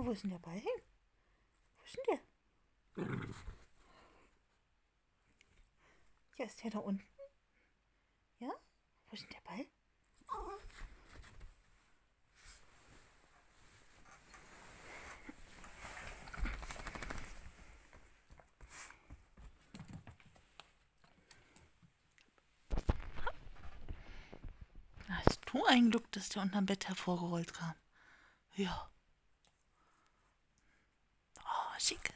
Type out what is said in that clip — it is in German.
wo ist denn der Ball hin? Wo ist denn der? Ja, ist der da unten? Ja? Wo ist denn der Ball? Hast du ein Glück, dass der unterm Bett hervorgerollt kam? Ja. Oh, schick.